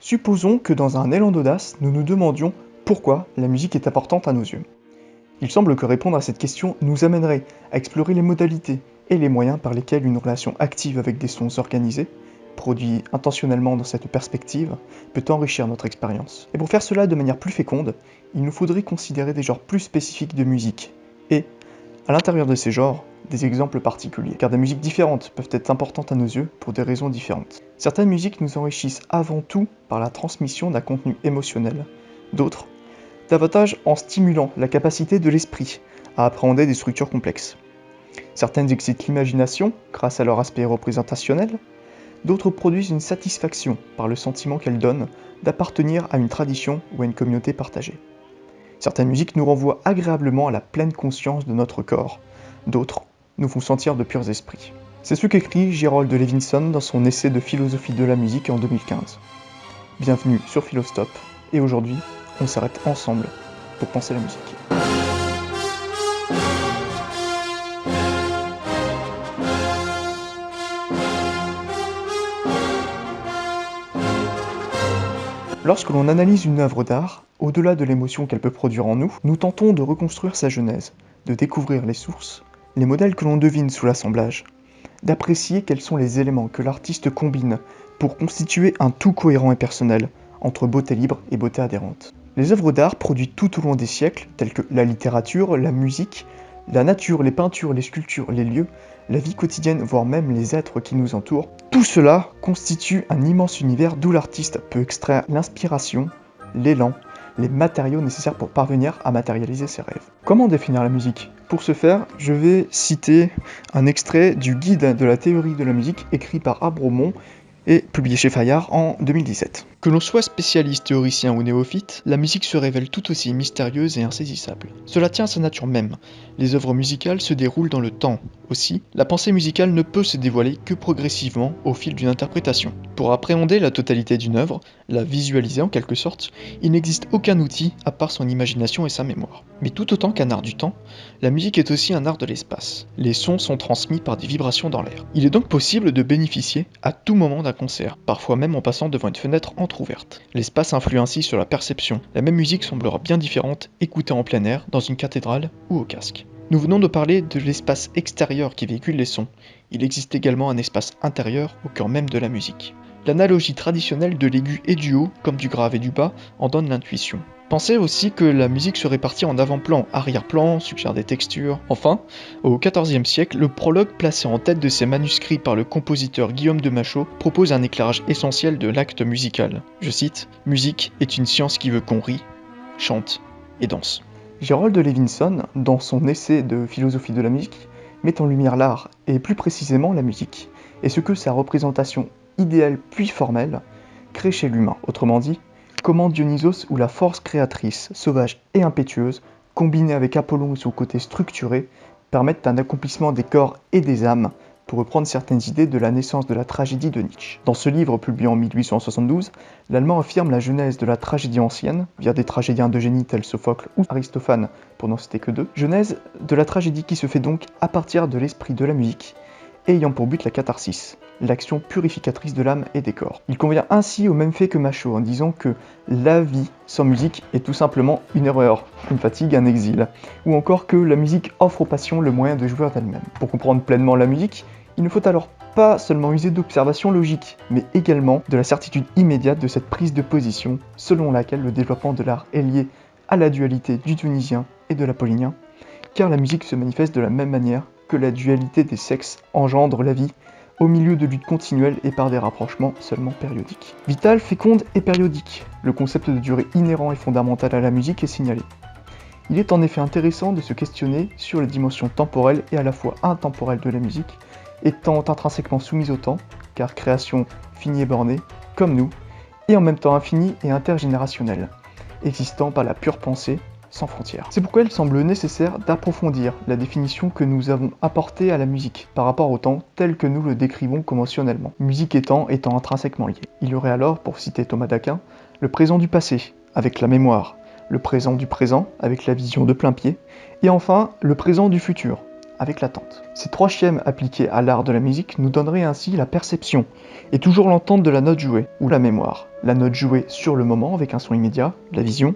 Supposons que dans un élan d'audace, nous nous demandions pourquoi la musique est importante à nos yeux. Il semble que répondre à cette question nous amènerait à explorer les modalités et les moyens par lesquels une relation active avec des sons organisés, produits intentionnellement dans cette perspective, peut enrichir notre expérience. Et pour faire cela de manière plus féconde, il nous faudrait considérer des genres plus spécifiques de musique, et, à l'intérieur de ces genres, des exemples particuliers, car des musiques différentes peuvent être importantes à nos yeux pour des raisons différentes. Certaines musiques nous enrichissent avant tout par la transmission d'un contenu émotionnel, d'autres, davantage en stimulant la capacité de l'esprit à appréhender des structures complexes. Certaines excitent l'imagination grâce à leur aspect représentationnel, d'autres produisent une satisfaction par le sentiment qu'elles donnent d'appartenir à une tradition ou à une communauté partagée. Certaines musiques nous renvoient agréablement à la pleine conscience de notre corps, d'autres nous font sentir de purs esprits. C'est ce qu'écrit Gerald Levinson dans son essai de philosophie de la musique en 2015. Bienvenue sur Philostop, et aujourd'hui, on s'arrête ensemble pour penser la musique. Lorsque l'on analyse une œuvre d'art, au-delà de l'émotion qu'elle peut produire en nous, nous tentons de reconstruire sa genèse, de découvrir les sources, les modèles que l'on devine sous l'assemblage, d'apprécier quels sont les éléments que l'artiste combine pour constituer un tout cohérent et personnel, entre beauté libre et beauté adhérente. Les œuvres d'art produites tout au long des siècles, telles que la littérature, la musique, la nature, les peintures, les sculptures, les lieux, la vie quotidienne, voire même les êtres qui nous entourent, tout cela constitue un immense univers d'où l'artiste peut extraire l'inspiration, l'élan, les matériaux nécessaires pour parvenir à matérialiser ses rêves. Comment définir la musique ? Pour ce faire, je vais citer un extrait du Guide de la théorie de la musique écrit par Abromont et publié chez Fayard en 2017. Que l'on soit spécialiste, théoricien ou néophyte, la musique se révèle tout aussi mystérieuse et insaisissable. Cela tient à sa nature même. Les œuvres musicales se déroulent dans le temps. Aussi, la pensée musicale ne peut se dévoiler que progressivement au fil d'une interprétation. Pour appréhender la totalité d'une œuvre, la visualiser en quelque sorte, il n'existe aucun outil à part son imagination et sa mémoire. Mais tout autant qu'un art du temps, la musique est aussi un art de l'espace. Les sons sont transmis par des vibrations dans l'air. Il est donc possible de bénéficier à tout moment d'un concert, parfois même en passant devant une fenêtre entrouverte. L'espace influe ainsi sur la perception. La même musique semblera bien différente écoutée en plein air, dans une cathédrale ou au casque. Nous venons de parler de l'espace extérieur qui véhicule les sons. Il existe également un espace intérieur au cœur même de la musique. L'analogie traditionnelle de l'aigu et du haut, comme du grave et du bas, en donne l'intuition. Pensez aussi que la musique se répartit en avant-plan, arrière-plan, suggère des textures. Enfin, au XIVe siècle, le prologue placé en tête de ses manuscrits par le compositeur Guillaume de Machaut propose un éclairage essentiel de l'acte musical. Je cite « Musique est une science qui veut qu'on rit, chante et danse ». Gerald Levinson, dans son essai de philosophie de la musique, met en lumière l'art, et plus précisément la musique, et ce que sa représentation idéale puis formelle crée chez l'humain. Autrement dit, comment Dionysos ou la force créatrice, sauvage et impétueuse, combinée avec Apollon et son côté structuré, permettent un accomplissement des corps et des âmes, pour reprendre certaines idées de la naissance de la tragédie de Nietzsche. Dans ce livre publié en 1872, l'Allemand affirme la genèse de la tragédie ancienne, via des tragédiens de génie tels Sophocle ou Aristophane, pour n'en citer que deux, genèse de la tragédie qui se fait donc à partir de l'esprit de la musique, ayant pour but la catharsis, l'action purificatrice de l'âme et des corps. Il convient ainsi au même fait que Machaut en disant que la vie sans musique est tout simplement une erreur, une fatigue, un exil, ou encore que la musique offre aux passions le moyen de jouir d'elle-même. Pour comprendre pleinement la musique, il ne faut alors pas seulement user d'observation logique, mais également de la certitude immédiate de cette prise de position selon laquelle le développement de l'art est lié à la dualité du dionysien et de l'apollinien, car la musique se manifeste de la même manière que la dualité des sexes engendre la vie, au milieu de luttes continuelles et par des rapprochements seulement périodiques. Vitale, féconde et périodique, le concept de durée inhérent et fondamental à la musique est signalé. Il est en effet intéressant de se questionner sur les dimensions temporelles et à la fois intemporelles de la musique, étant intrinsèquement soumise au temps, car création finie et bornée, comme nous, et en même temps infinie et intergénérationnelle, existant par la pure pensée, sans frontières. C'est pourquoi il semble nécessaire d'approfondir la définition que nous avons apportée à la musique par rapport au temps tel que nous le décrivons conventionnellement. Musique et temps étant intrinsèquement liés. Il y aurait alors, pour citer Thomas d'Aquin, le présent du passé, avec la mémoire, le présent du présent, avec la vision de plein pied, et enfin le présent du futur, avec l'attente. Ces 3 schèmes appliqués à l'art de la musique nous donneraient ainsi la perception, et toujours l'entente de la note jouée, ou la mémoire. La note jouée sur le moment avec un son immédiat, la vision,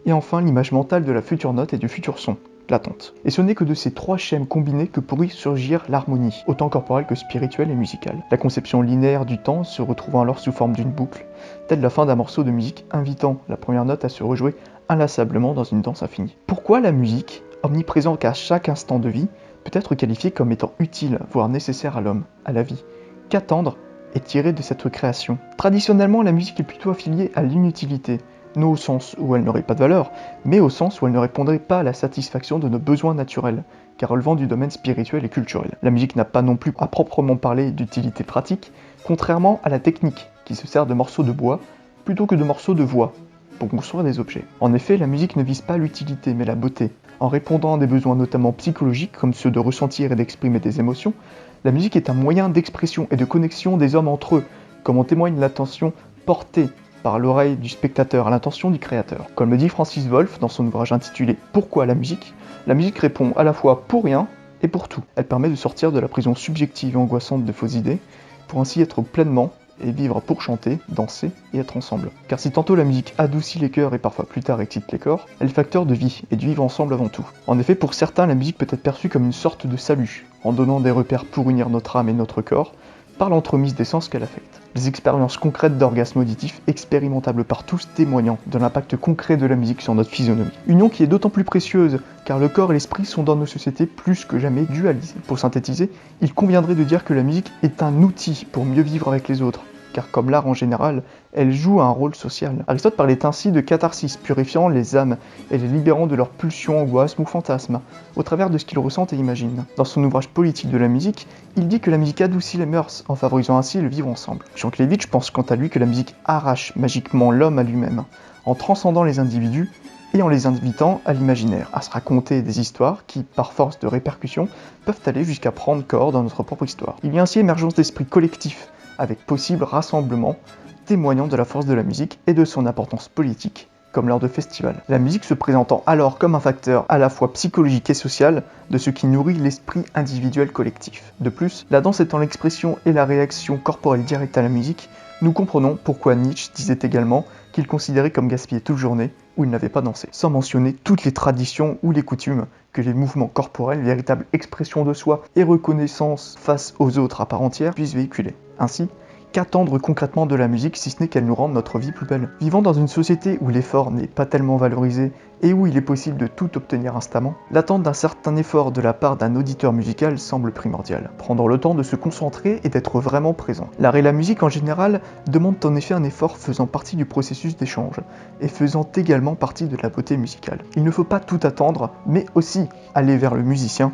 et enfin l'image mentale de la future note et du futur son, l'attente. Et ce n'est que de ces 3 schèmes combinés que pourrait surgir l'harmonie, autant corporelle que spirituelle et musicale. La conception linéaire du temps se retrouvant alors sous forme d'une boucle, telle la fin d'un morceau de musique invitant la première note à se rejouer inlassablement dans une danse infinie. Pourquoi la musique, omniprésente à chaque instant de vie, peut être qualifiée comme étant utile, voire nécessaire à l'homme, à la vie? Qu'attendre est tiré de cette création? Traditionnellement, la musique est plutôt affiliée à l'inutilité, non au sens où elle n'aurait pas de valeur, mais au sens où elle ne répondrait pas à la satisfaction de nos besoins naturels, car relevant du domaine spirituel et culturel. La musique n'a pas non plus à proprement parler d'utilité pratique, contrairement à la technique, qui se sert de morceaux de bois plutôt que de morceaux de voix, pour construire des objets. En effet, la musique ne vise pas l'utilité, mais la beauté. En répondant à des besoins notamment psychologiques, comme ceux de ressentir et d'exprimer des émotions, la musique est un moyen d'expression et de connexion des hommes entre eux, comme en témoigne l'attention portée par l'oreille du spectateur à l'intention du créateur. Comme le dit Francis Wolff dans son ouvrage intitulé « Pourquoi la musique ?», la musique répond à la fois pour rien et pour tout. Elle permet de sortir de la prison subjective et angoissante de fausses idées, pour ainsi être pleinement et vivre pour chanter, danser et être ensemble. Car si tantôt la musique adoucit les cœurs et parfois plus tard excite les corps, elle est facteur de vie et du vivre ensemble avant tout. En effet, pour certains, la musique peut être perçue comme une sorte de salut, en donnant des repères pour unir notre âme et notre corps, par l'entremise des sens qu'elle affecte. Des expériences concrètes d'orgasme auditif, expérimentables par tous, témoignant de l'impact concret de la musique sur notre physionomie. Union qui est d'autant plus précieuse, car le corps et l'esprit sont dans nos sociétés plus que jamais dualisés. Pour synthétiser, il conviendrait de dire que la musique est un outil pour mieux vivre avec les autres, car comme l'art en général, elle joue un rôle social. Aristote parlait ainsi de catharsis, purifiant les âmes et les libérant de leurs pulsions, angoisses ou fantasmes, au travers de ce qu'ils ressentent et imaginent. Dans son ouvrage Politique de la musique, il dit que la musique adoucit les mœurs, en favorisant ainsi le vivre ensemble. Jankélévitch pense quant à lui que la musique arrache magiquement l'homme à lui-même, en transcendant les individus et en les invitant à l'imaginaire, à se raconter des histoires qui, par force de répercussions, peuvent aller jusqu'à prendre corps dans notre propre histoire. Il y a ainsi émergence d'esprit collectif, avec possible rassemblement, témoignant de la force de la musique et de son importance politique, comme lors de festivals. La musique se présentant alors comme un facteur à la fois psychologique et social de ce qui nourrit l'esprit individuel collectif. De plus, la danse étant l'expression et la réaction corporelle directe à la musique, nous comprenons pourquoi Nietzsche disait également qu'il considérait comme gaspiller toute journée où il n'avait pas dansé, sans mentionner toutes les traditions ou les coutumes que les mouvements corporels, véritable expression de soi et reconnaissance face aux autres à part entière, puissent véhiculer. Ainsi, qu'attendre concrètement de la musique si ce n'est qu'elle nous rende notre vie plus belle? Vivant dans une société où l'effort n'est pas tellement valorisé et où il est possible de tout obtenir instamment, l'attente d'un certain effort de la part d'un auditeur musical semble primordiale. Prendre le temps de se concentrer et d'être vraiment présent. L'art et la musique en général demandent en effet un effort faisant partie du processus d'échange et faisant également partie de la beauté musicale. Il ne faut pas tout attendre, mais aussi aller vers le musicien,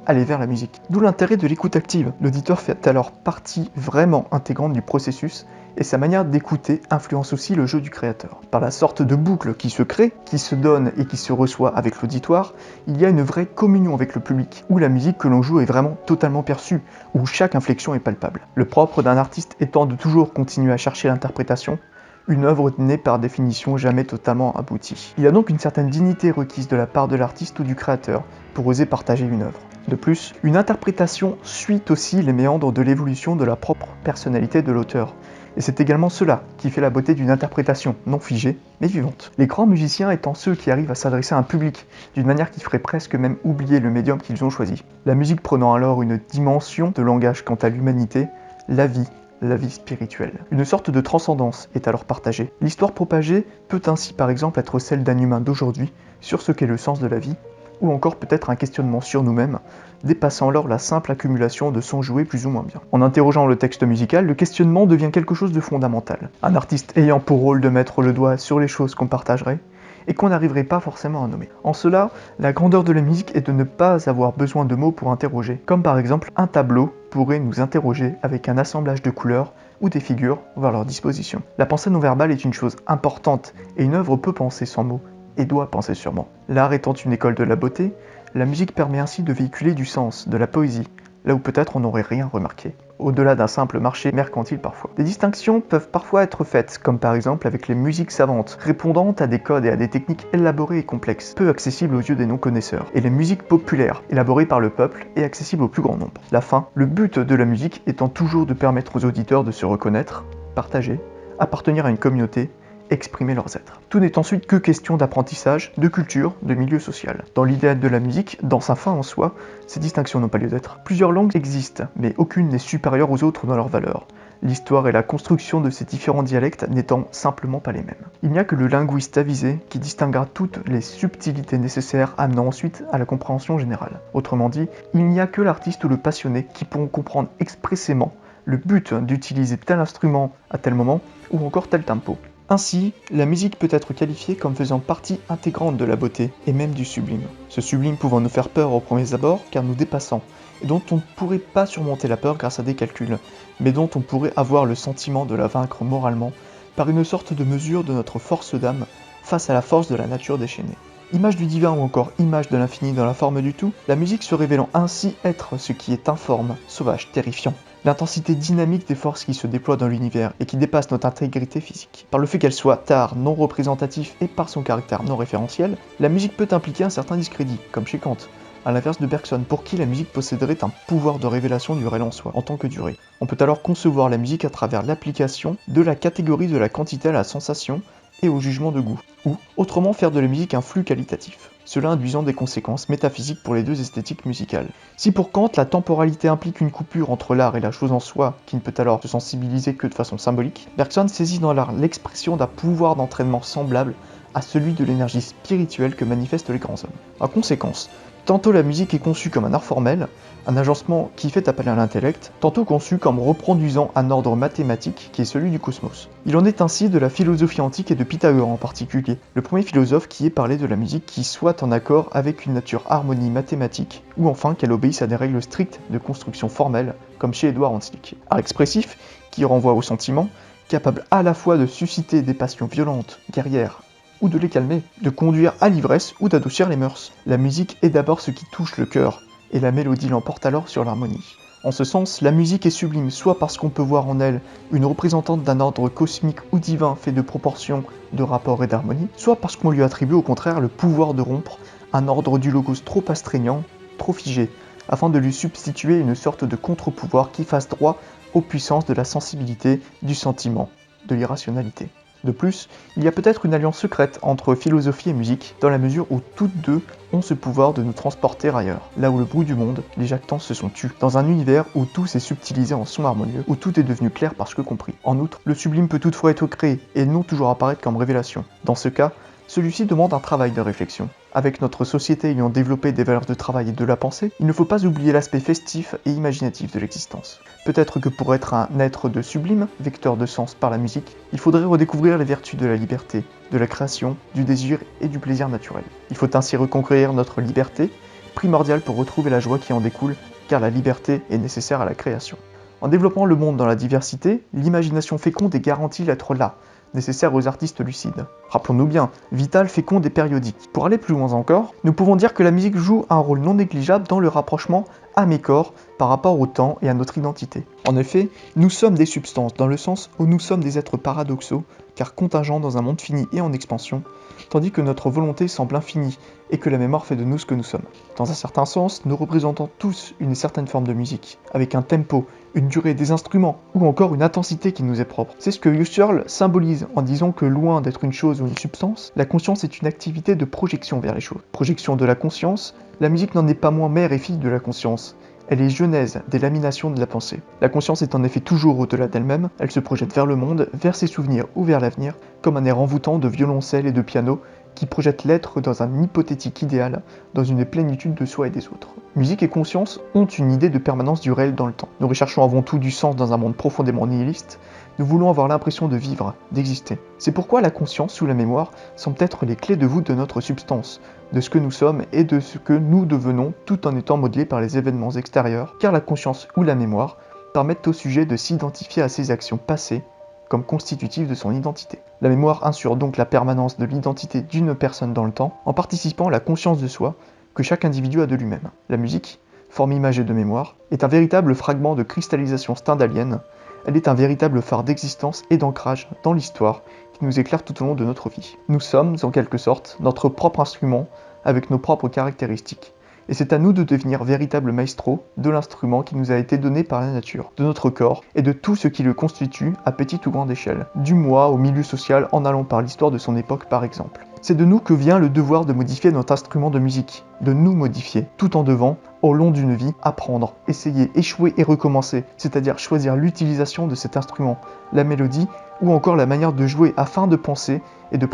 aller vers la musique. D'où l'intérêt de l'écoute active. L'auditeur fait alors partie vraiment intégrante du processus et sa manière d'écouter influence aussi le jeu du créateur. Par la sorte de boucle qui se crée, qui se donne et qui se reçoit avec l'auditoire, il y a une vraie communion avec le public, où la musique que l'on joue est vraiment totalement perçue, où chaque inflexion est palpable. Le propre d'un artiste étant de toujours continuer à chercher l'interprétation, une œuvre n'est par définition jamais totalement aboutie. Il y a donc une certaine dignité requise de la part de l'artiste ou du créateur pour oser partager une œuvre. De plus, une interprétation suit aussi les méandres de l'évolution de la propre personnalité de l'auteur. Et c'est également cela qui fait la beauté d'une interprétation, non figée, mais vivante. Les grands musiciens étant ceux qui arrivent à s'adresser à un public, d'une manière qui ferait presque même oublier le médium qu'ils ont choisi. La musique prenant alors une dimension de langage quant à l'humanité, la vie spirituelle. Une sorte de transcendance est alors partagée. L'histoire propagée peut ainsi par exemple être celle d'un humain d'aujourd'hui sur ce qu'est le sens de la vie, ou encore peut-être un questionnement sur nous-mêmes, dépassant alors la simple accumulation de sons joués plus ou moins bien. En interrogeant le texte musical, le questionnement devient quelque chose de fondamental. Un artiste ayant pour rôle de mettre le doigt sur les choses qu'on partagerait, et qu'on n'arriverait pas forcément à nommer. En cela, la grandeur de la musique est de ne pas avoir besoin de mots pour interroger, comme par exemple un tableau pourrait nous interroger avec un assemblage de couleurs ou des figures vers leur disposition. La pensée non verbale est une chose importante, et une œuvre peut penser sans mots, et doit penser sûrement. L'art étant une école de la beauté, la musique permet ainsi de véhiculer du sens, de la poésie, là où peut-être on n'aurait rien remarqué, au-delà d'un simple marché mercantile parfois. Des distinctions peuvent parfois être faites, comme par exemple avec les musiques savantes, répondant à des codes et à des techniques élaborées et complexes, peu accessibles aux yeux des non-connaisseurs, et les musiques populaires, élaborées par le peuple et accessibles au plus grand nombre. La fin, le but de la musique étant toujours de permettre aux auditeurs de se reconnaître, partager, appartenir à une communauté, exprimer leurs êtres. Tout n'est ensuite que question d'apprentissage, de culture, de milieu social. Dans l'idéal de la musique, dans sa fin en soi, ces distinctions n'ont pas lieu d'être. Plusieurs langues existent, mais aucune n'est supérieure aux autres dans leur valeur. L'histoire et la construction de ces différents dialectes n'étant simplement pas les mêmes. Il n'y a que le linguiste avisé qui distinguera toutes les subtilités nécessaires amenant ensuite à la compréhension générale. Autrement dit, il n'y a que l'artiste ou le passionné qui pourront comprendre expressément le but d'utiliser tel instrument à tel moment ou encore tel tempo. Ainsi, la musique peut être qualifiée comme faisant partie intégrante de la beauté et même du sublime. Ce sublime pouvant nous faire peur aux premiers abords car nous dépassant, et dont on ne pourrait pas surmonter la peur grâce à des calculs, mais dont on pourrait avoir le sentiment de la vaincre moralement par une sorte de mesure de notre force d'âme face à la force de la nature déchaînée. Image du divin ou encore image de l'infini dans la forme du tout, la musique se révélant ainsi être ce qui est informe, sauvage, terrifiant. L'intensité dynamique des forces qui se déploient dans l'univers et qui dépassent notre intégrité physique. Par le fait qu'elle soit art non représentatif et par son caractère non référentiel, la musique peut impliquer un certain discrédit, comme chez Kant, à l'inverse de Bergson, pour qui la musique posséderait un pouvoir de révélation du réel en soi, en tant que durée. On peut alors concevoir la musique à travers l'application de la catégorie de la quantité à la sensation et au jugement de goût, ou autrement faire de la musique un flux qualitatif, cela induisant des conséquences métaphysiques pour les deux esthétiques musicales. Si pour Kant la temporalité implique une coupure entre l'art et la chose en soi, qui ne peut alors se sensibiliser que de façon symbolique, Bergson saisit dans l'art l'expression d'un pouvoir d'entraînement semblable à celui de l'énergie spirituelle que manifestent les grands hommes. En conséquence, tantôt la musique est conçue comme un art formel, un agencement qui fait appel à l'intellect, tantôt conçu comme reproduisant un ordre mathématique qui est celui du cosmos. Il en est ainsi de la philosophie antique et de Pythagore en particulier, le premier philosophe qui ait parlé de la musique qui soit en accord avec une nature harmonie mathématique, ou enfin qu'elle obéisse à des règles strictes de construction formelle, comme chez Édouard Hanslick. Art expressif, qui renvoie au sentiment, capable à la fois de susciter des passions violentes, guerrières, ou de les calmer, de conduire à l'ivresse ou d'adoucir les mœurs. La musique est d'abord ce qui touche le cœur, et la mélodie l'emporte alors sur l'harmonie. En ce sens, la musique est sublime soit parce qu'on peut voir en elle une représentante d'un ordre cosmique ou divin fait de proportions, de rapports et d'harmonie, soit parce qu'on lui attribue au contraire le pouvoir de rompre un ordre du logos trop astreignant, trop figé, afin de lui substituer une sorte de contre-pouvoir qui fasse droit aux puissances de la sensibilité, du sentiment, de l'irrationalité. De plus, il y a peut-être une alliance secrète entre philosophie et musique, dans la mesure où toutes deux ont ce pouvoir de nous transporter ailleurs, là où le bruit du monde, les jactants se sont tus, dans un univers où tout s'est subtilisé en sons harmonieux, où tout est devenu clair parce que compris. En outre, le sublime peut toutefois être créé, et non toujours apparaître comme révélation. Dans ce cas, celui-ci demande un travail de réflexion. Avec notre société ayant développé des valeurs de travail et de la pensée, il ne faut pas oublier l'aspect festif et imaginatif de l'existence. Peut-être que pour être un être de sublime, vecteur de sens par la musique, il faudrait redécouvrir les vertus de la liberté, de la création, du désir et du plaisir naturel. Il faut ainsi reconquérir notre liberté, primordiale pour retrouver la joie qui en découle, car la liberté est nécessaire à la création. En développant le monde dans la diversité, l'imagination féconde est garantie d'être là, nécessaire aux artistes lucides. Rappelons-nous bien, vital, féconde et périodique. Pour aller plus loin encore, nous pouvons dire que la musique joue un rôle non négligeable dans le rapprochement à mes corps par rapport au temps et à notre identité. En effet, nous sommes des substances dans le sens où nous sommes des êtres paradoxaux, car contingents dans un monde fini et en expansion, tandis que notre volonté semble infinie et que la mémoire fait de nous ce que nous sommes. Dans un certain sens, nous représentons tous une certaine forme de musique, avec un tempo, une durée des instruments, ou encore une intensité qui nous est propre. C'est ce que Husserl symbolise en disant que loin d'être une chose ou une substance, la conscience est une activité de projection vers les choses. Projection de la conscience, la musique n'en est pas moins mère et fille de la conscience. Elle est genèse des laminations de la pensée. La conscience est en effet toujours au-delà d'elle-même, elle se projette vers le monde, vers ses souvenirs ou vers l'avenir, comme un air envoûtant de violoncelle et de piano qui projette l'être dans un hypothétique idéal, dans une plénitude de soi et des autres. Musique et conscience ont une idée de permanence du réel dans le temps. Nous recherchons avant tout du sens dans un monde profondément nihiliste, nous voulons avoir l'impression de vivre, d'exister. C'est pourquoi la conscience ou la mémoire semblent être les clés de voûte de notre substance, de ce que nous sommes et de ce que nous devenons tout en étant modelés par les événements extérieurs, car la conscience ou la mémoire permettent au sujet de s'identifier à ses actions passées comme constitutives de son identité. La mémoire assure donc la permanence de l'identité d'une personne dans le temps, en participant à la conscience de soi que chaque individu a de lui-même. La musique, forme imagée de mémoire, est un véritable fragment de cristallisation stendhalienne. Elle est un véritable phare d'existence et d'ancrage dans l'histoire qui nous éclaire tout au long de notre vie. Nous sommes, en quelque sorte, notre propre instrument avec nos propres caractéristiques. Et c'est à nous de devenir véritable maestro de l'instrument qui nous a été donné par la nature, de notre corps et de tout ce qui le constitue à petite ou grande échelle, du moi au milieu social en allant par l'histoire de son époque par exemple. C'est de nous que vient le devoir de modifier notre instrument de musique, de nous modifier, tout en devant, au long d'une vie, apprendre, essayer, échouer et recommencer, c'est-à-dire choisir l'utilisation de cet instrument, la mélodie ou encore la manière de jouer afin de penser et de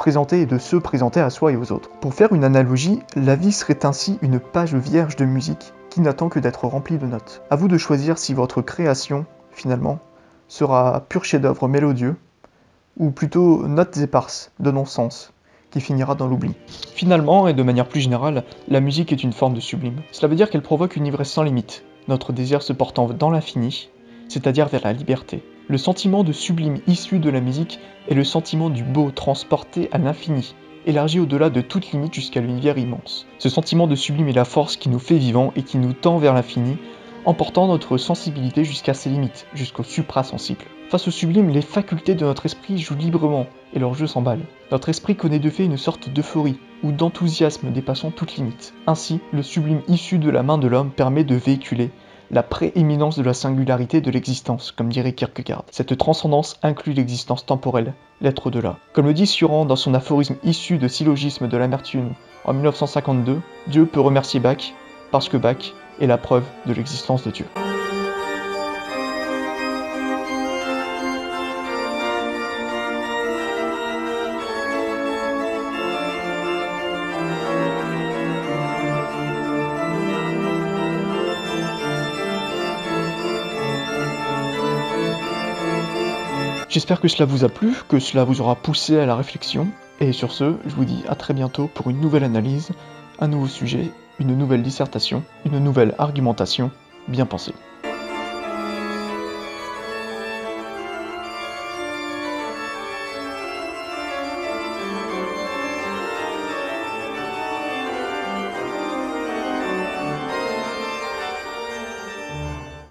se présenter à soi et aux autres. Pour faire une analogie, la vie serait ainsi une page vierge de musique qui n'attend que d'être remplie de notes. À vous de choisir si votre création, finalement, sera pur chef-d'œuvre mélodieux ou plutôt notes éparses, de non-sens, qui finira dans l'oubli. Finalement, et de manière plus générale, la musique est une forme de sublime. Cela veut dire qu'elle provoque une ivresse sans limite, notre désir se portant dans l'infini, c'est-à-dire vers la liberté. Le sentiment de sublime issu de la musique est le sentiment du beau transporté à l'infini, élargi au-delà de toute limite jusqu'à l'univers immense. Ce sentiment de sublime est la force qui nous fait vivants et qui nous tend vers l'infini, emportant notre sensibilité jusqu'à ses limites, jusqu'au suprasensible. Face au sublime, les facultés de notre esprit jouent librement, et leur jeu s'emballe. Notre esprit connaît de fait une sorte d'euphorie, ou d'enthousiasme dépassant toute limite. Ainsi, le sublime issu de la main de l'homme permet de véhiculer la prééminence de la singularité de l'existence, comme dirait Kierkegaard. Cette transcendance inclut l'existence temporelle, l'être au-delà. Comme le dit Suran dans son aphorisme issu de Syllogisme de l'amertume en 1952, Dieu peut remercier Bach, parce que Bach est la preuve de l'existence de Dieu. J'espère que cela vous a plu, que cela vous aura poussé à la réflexion, et sur ce, je vous dis à très bientôt pour une nouvelle analyse, un nouveau sujet, une nouvelle dissertation, une nouvelle argumentation bien pensée.